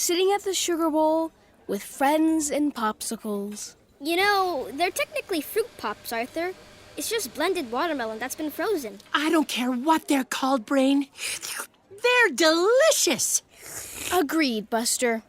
sitting at the sugar bowl with friends and popsicles. You know, they're technically fruit pops, Arthur. It's just blended watermelon that's been frozen. I don't care what they're called, Brain. They're delicious. Agreed, Buster.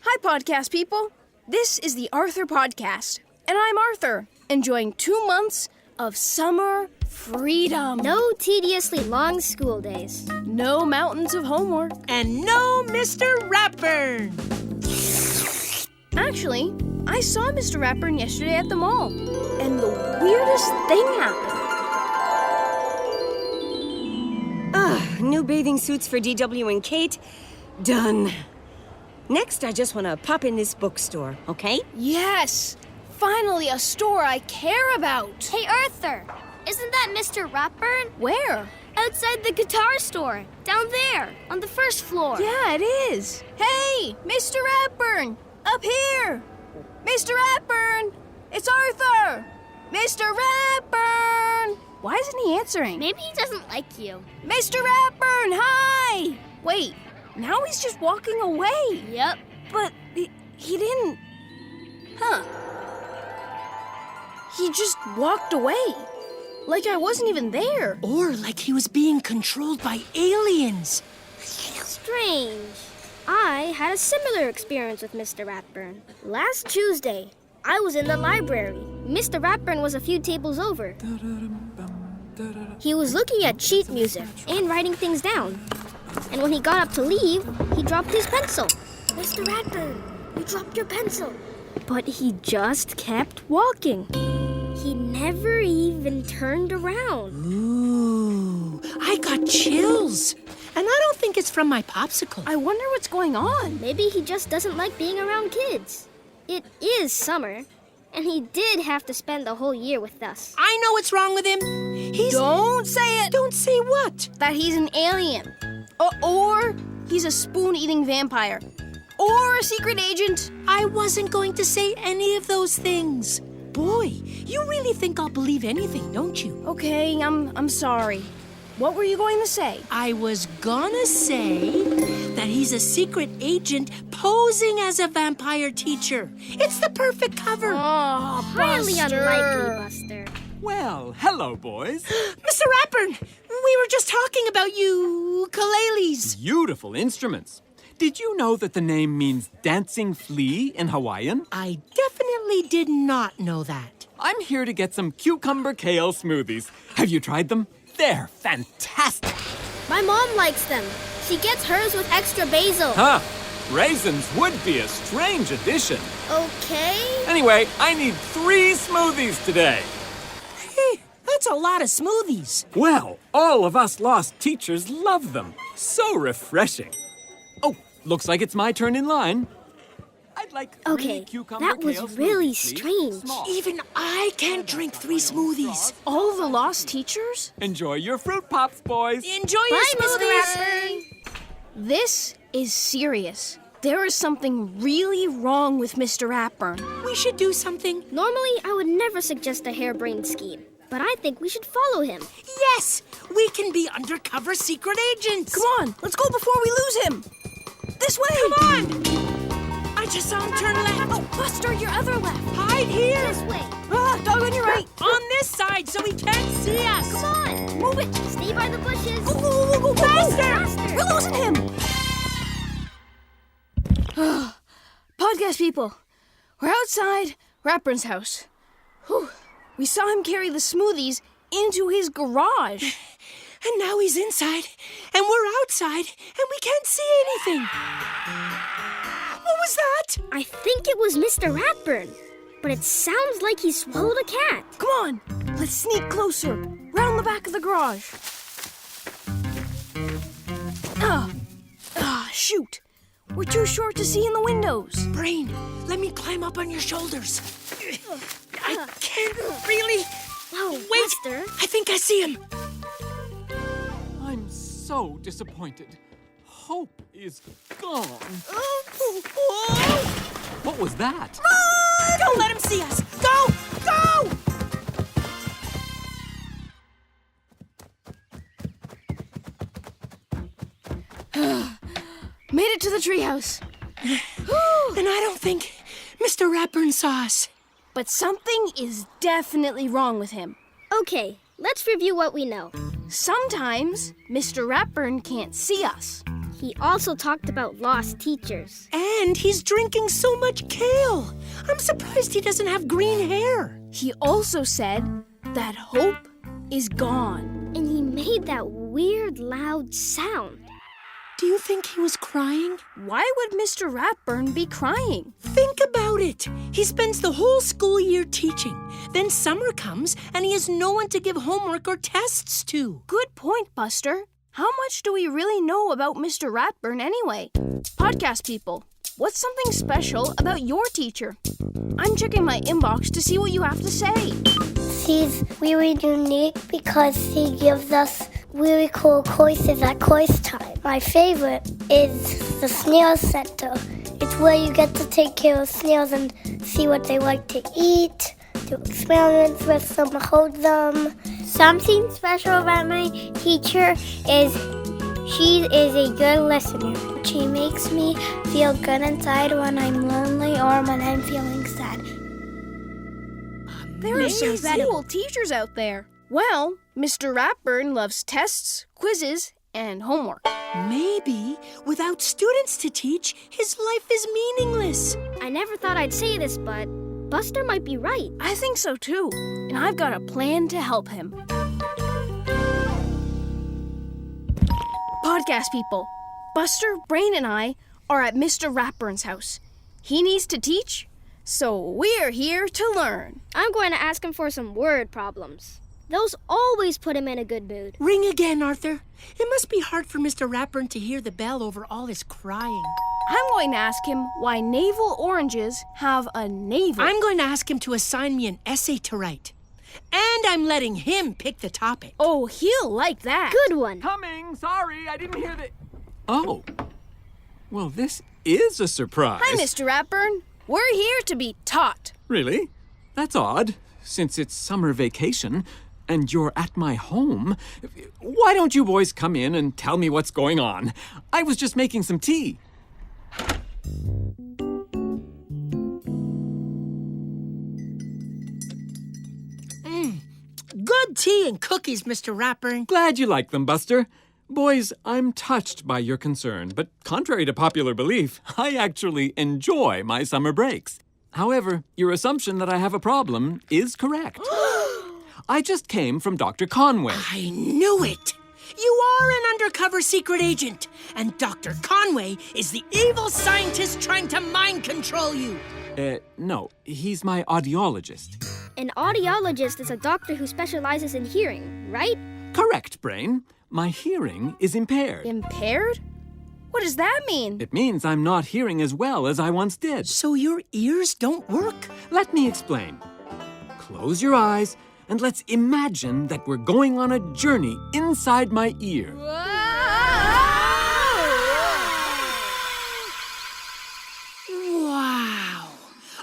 Hi, podcast people. This is the Arthur Podcast, and I'm Arthur, enjoying 2 months of summer freedom. No tediously long school days. No mountains of homework. And no Mr. Ratburn. Actually, I saw Mr. Ratburn yesterday at the mall, and the weirdest thing happened. New bathing suits for DW and Kate. Done. Next, I just want to pop in this bookstore, okay? Yes! Finally, a store I care about. Hey, Arthur, isn't that Mr. Ratburn? Where? Outside the guitar store, down there, on the first floor. Yeah, it is. Hey, Mr. Ratburn, up here. Mr. Ratburn, it's Arthur. Mr. Ratburn. Why isn't he answering? Maybe he doesn't like you. Mr. Ratburn, hi. Wait, now he's just walking away. Yep. But he didn't. Huh. He just walked away. Like I wasn't even there. Or like he was being controlled by aliens. Strange. I had a similar experience with Mr. Ratburn. Last Tuesday, I was in the library. Mr. Ratburn was a few tables over. He was looking at sheet music and writing things down. And when he got up to leave, he dropped his pencil. Mr. Ratburn, you dropped your pencil. But he just kept walking. He never even turned around. Ooh, I got chills. And I don't think it's from my popsicle. I wonder what's going on. Maybe he just doesn't like being around kids. It is summer, and he did have to spend the whole year with us. I know what's wrong with him. Don't say it. Don't say what? That he's an alien. Or he's a spoon-eating vampire. Or a secret agent. I wasn't going to say any of those things. Boy, you really think I'll believe anything, don't you? Okay, I'm sorry. What were you going to say? I was gonna say that he's a secret agent posing as a vampire teacher. It's the perfect cover. Oh, Highly Buster. unlikely, Buster. Well, hello, boys. Mr. Ratburn, we were just talking about ukuleles. Beautiful instruments. Did you know that the name means dancing flea in Hawaiian? I definitely did not know that. I'm here to get some cucumber kale smoothies. Have you tried them? They're fantastic. My mom likes them. She gets hers with extra basil. Huh. Raisins would be a strange addition. Okay. Anyway, I need 3 smoothies today. Hey, that's a lot of smoothies. Well, all of us lost teachers love them. So refreshing. Oh, looks like it's my turn in line. I'd like 3 Okay, cucumber that was kale really smoothies, please. strange. Small. Even I can't drink 3 smoothies. All the lost teachers? Enjoy your fruit pops, boys. Enjoy Bye, your Mr. smoothies. Ratburn. This is serious. There is something really wrong with Mr. Ratburn. We should do something. Normally, I would never suggest a harebrained scheme, but I think we should follow him. Yes, we can be undercover secret agents. Come on, let's go before we lose him. This way. Come on. I just saw him turn left. Oh, Buster, your other left. Hide here. This way. Ah, dog on your right. On this side so he can't see us. Come on. Move it. Stay by the bushes. Go, go, go, go, go, Faster. Faster. We're losing him. Podcast people, we're outside Ratburn's house. Whew. We saw him carry the smoothies into his garage. And now he's inside, and we're outside, and we can't see anything. What was that? I think it was Mr. Ratburn, but it sounds like he swallowed a cat. Come on, let's sneak closer, round the back of the garage. Shoot. We're too short to see in the windows. Brain, let me climb up on your shoulders. I can't really. Whoa, Wait, Buster. I think I see him. I'm so disappointed. Hope is gone. What was that? Don't let him see us. Go! Go! Made it to the treehouse. And I don't think Mr. Ratburn saw us. But something is definitely wrong with him. Okay, let's review what we know. Sometimes Mr. Ratburn can't see us. He also talked about lost teachers. And he's drinking so much kale. I'm surprised he doesn't have green hair. He also said that hope is gone. And he made that weird loud sound. Do you think he was crying? Why would Mr. Ratburn be crying? Think about it. He spends the whole school year teaching. Then summer comes and he has no one to give homework or tests to. Good point, Buster. How much do we really know about Mr. Ratburn anyway? Podcast people, what's something special about your teacher? I'm checking my inbox to see what you have to say. He's really unique because he gives us really cool quizzes at quiz time. My favorite is the Snail Center. It's where you get to take care of snails and see what they like to eat, do experiments with them, hold them. Something special about my teacher is she is a good listener. She makes me feel good inside when I'm lonely or when I'm feeling sad. There are some cool teachers out there. Well, Mr. Ratburn loves tests, quizzes, and homework. Maybe without students to teach, his life is meaningless. I never thought I'd say this, but Buster might be right. I think so too, and I've got a plan to help him. Podcast people, Buster, Brain, and I are at Mr. Ratburn's house. He needs to teach, so we're here to learn. I'm going to ask him for some word problems. Those always put him in a good mood. Ring again, Arthur. It must be hard for Mr. Ratburn to hear the bell over all his crying. I'm going to ask him why navel oranges have a navel. I'm going to ask him to assign me an essay to write. And I'm letting him pick the topic. Oh, he'll like that. Good one. Coming! Sorry, I didn't hear the... Oh. Well, this is a surprise. Hi, Mr. Ratburn. We're here to be taught. Really? That's odd. Since it's summer vacation and you're at my home, why don't you boys come in and tell me what's going on? I was just making some tea. Good tea and cookies, Mr. Ratburn. Glad you like them, Buster. Boys, I'm touched by your concern, but contrary to popular belief, I actually enjoy my summer breaks. However, your assumption that I have a problem is correct. I just came from Dr. Conway. I knew it. You are an undercover secret agent, and Dr. Conway is the evil scientist trying to mind control you. No, he's my audiologist. An audiologist is a doctor who specializes in hearing, right? Correct, Brain. My hearing is impaired. Impaired? What does that mean? It means I'm not hearing as well as I once did. So your ears don't work? Let me explain. Close your eyes and let's imagine that we're going on a journey inside my ear. Wow.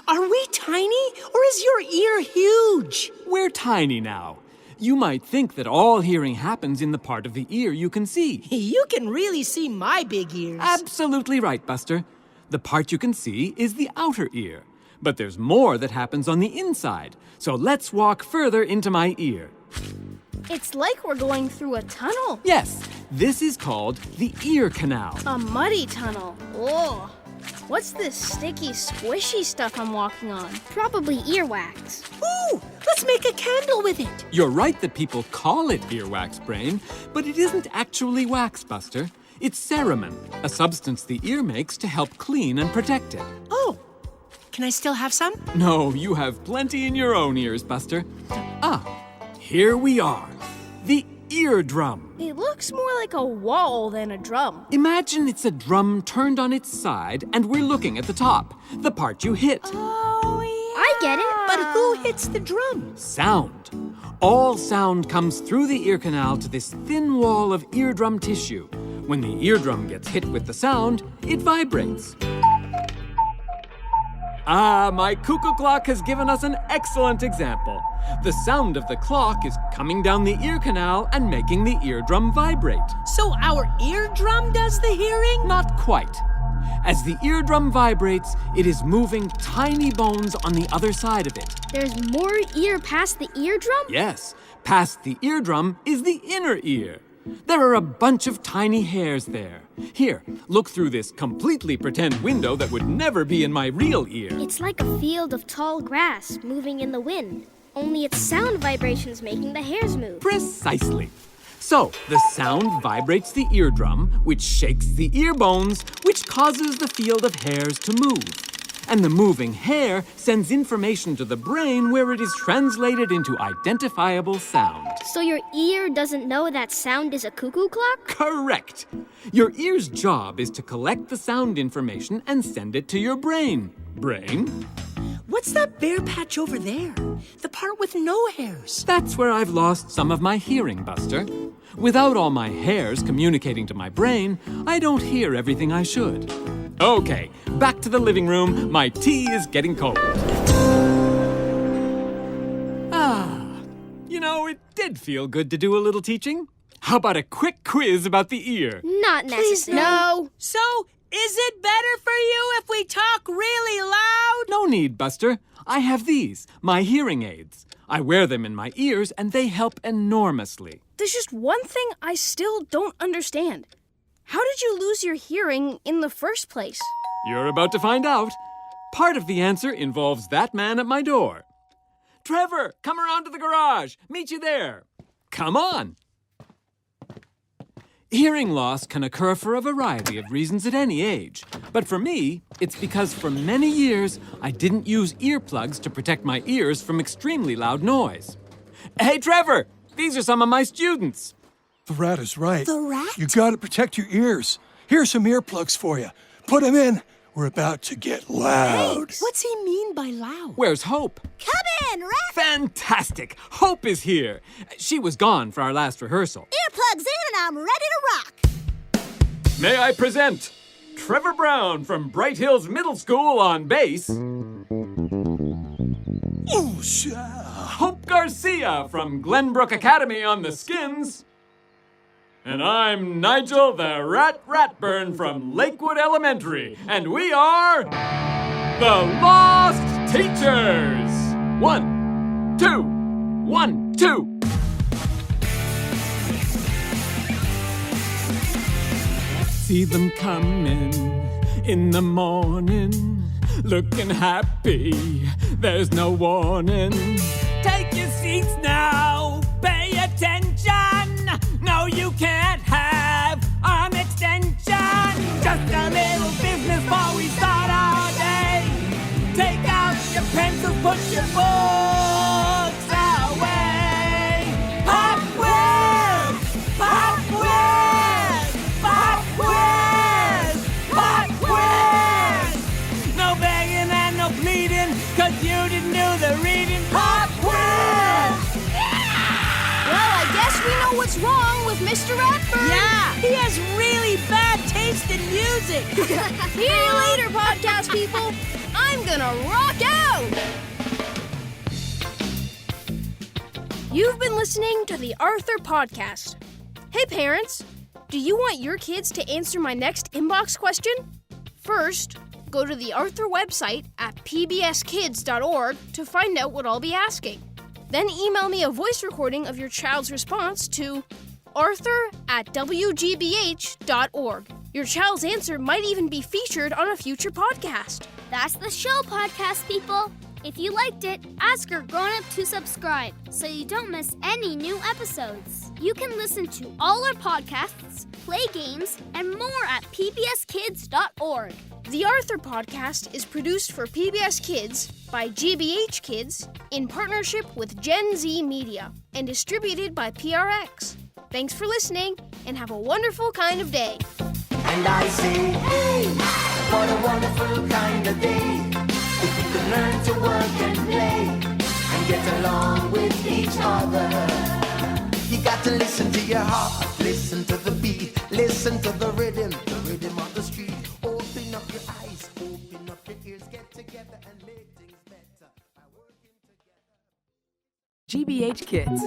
Are we tiny or is your ear huge? We're tiny now. You might think that all hearing happens in the part of the ear you can see. You can really see my big ears. Absolutely right, Buster. The part you can see is the outer ear. But there's more that happens on the inside. So let's walk further into my ear. It's like we're going through a tunnel. Yes, this is called the ear canal. A muddy tunnel. Oh, what's this sticky, squishy stuff I'm walking on? Probably earwax. Ooh, let's make a candle with it. You're right that people call it earwax, Brain, but it isn't actually wax, Buster. It's cerumen, a substance the ear makes to help clean and protect it. Oh, can I still have some? No, you have plenty in your own ears, Buster. Ah, here we are. The eardrum. It looks more like a wall than a drum. Imagine it's a drum turned on its side and we're looking at the top, the part you hit. Oh, yeah. I get it. But who hits the drum? Sound. All sound comes through the ear canal to this thin wall of eardrum tissue. When the eardrum gets hit with the sound, it vibrates. Ah, my cuckoo clock has given us an excellent example. The sound of the clock is coming down the ear canal and making the eardrum vibrate. So our eardrum does the hearing? Not quite. As the eardrum vibrates, it is moving tiny bones on the other side of it. There's more ear past the eardrum? Yes, past the eardrum is the inner ear. There are a bunch of tiny hairs there. Here, look through this completely pretend window that would never be in my real ear. It's like a field of tall grass moving in the wind. Only it's sound vibrations making the hairs move. Precisely. So, the sound vibrates the eardrum, which shakes the ear bones, which causes the field of hairs to move. And the moving hair sends information to the brain where it is translated into identifiable sound. So your ear doesn't know that sound is a cuckoo clock? Correct. Your ear's job is to collect the sound information and send it to your brain. Brain? What's that bare patch over there? The part with no hairs. That's where I've lost some of my hearing, Buster. Without all my hairs communicating to my brain, I don't hear everything I should. Okay, back to the living room. My tea is getting cold. You know, it did feel good to do a little teaching. How about a quick quiz about the ear? Not necessary. No. So, is it better for you if we talk really loud? No need, Buster. I have these, my hearing aids. I wear them in my ears, and they help enormously. There's just one thing I still don't understand. How did you lose your hearing in the first place? You're about to find out. Part of the answer involves that man at my door. Trevor, come around to the garage. Meet you there. Come on. Hearing loss can occur for a variety of reasons at any age. But for me, it's because for many years, I didn't use earplugs to protect my ears from extremely loud noise. Hey, Trevor, these are some of my students. The rat is right. The rat? You gotta protect your ears. Here's some earplugs for you. Put them in. We're about to get loud. What's he mean by loud? Where's Hope? Come in, Rat! Fantastic! Hope is here. She was gone for our last rehearsal. Earplugs in and I'm ready to rock. May I present Trevor Brown from Bright Hills Middle School on bass. Hope Garcia from Glenbrook Academy on the skins. And I'm Nigel the Ratburn from Lakewood Elementary, and we are the Lost Teachers. 1, 2, 1, 2. See them coming in the morning, looking happy, there's no warning. Take your seats now, pay attention. No, you can't have arm extension. Just a little business before we start our day. Take out your pencils, put your books away. Pop quiz! Pop quiz! Pop quiz! Pop quiz! No begging and no pleading, 'cause you didn't do the reading. Pop quiz! Well, I guess we know what's wrong with Mr. Ratburn. Yeah, he has really bad taste in music. See you later, podcast people. I'm gonna rock out. You've been listening to the Arthur Podcast. Hey, parents, do you want your kids to answer my next inbox question? First, go to the Arthur website at pbskids.org to find out what I'll be asking. Then email me a voice recording of your child's response to arthur@wgbh.org. Your child's answer might even be featured on a future podcast. That's the show, podcast people. If you liked it, ask your grown-up to subscribe so you don't miss any new episodes. You can listen to all our podcasts, play games, and more at pbskids.org. The Arthur Podcast is produced for PBS Kids by GBH Kids in partnership with Gen Z Media and distributed by PRX. Thanks for listening and have a wonderful kind of day. And I say, hey, what a wonderful kind of day. If you can learn to work and play and get along with each other. You got to listen to your heart, listen to the beat, listen to the rhythm of the street. Open up your eyes, open up your ears, get together and make things better by working together. GBH Kids.